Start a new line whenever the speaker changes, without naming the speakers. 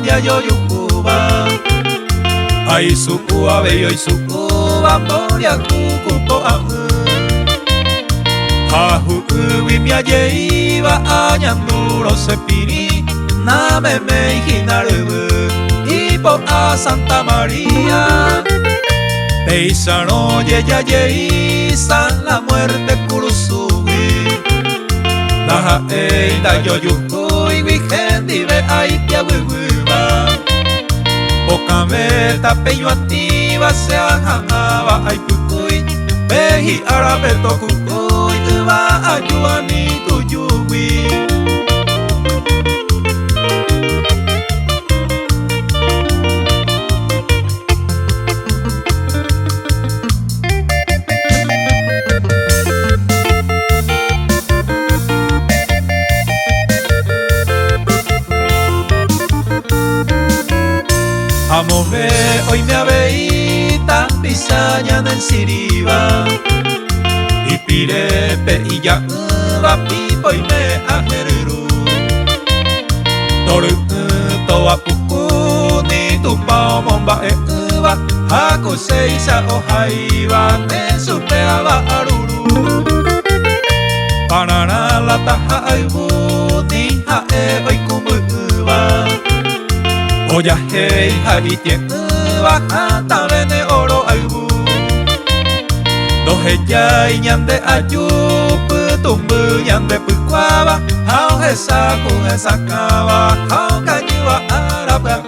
dia yo yukuba ai su abe yo su moria kukupo hahu uwi miaye iba añanduro sepiri name me hinaru ipo a Santa María Peisano ye san la muerte kurusugi Laha eida yo yukui virgen dive aitia wiwiba Okame tapeño activa se ajaba ay kukui Pehi arabeto kukui uba ayuani tuyuwi Amome hoy me abeita pisaña en siriba y pirepe y ya va pipo y me ajeru toru toa pukuni tu pao momba e uva haku seisa o haiba te supeaba aruru panana la taja aibuni hae oi kumuva Oya hei hai tien uva hata bene oro aibu Dohe yai nyande ayupu tumbu nyande pukwaba Hao hesa ku hesa kawa Hao kanyua araba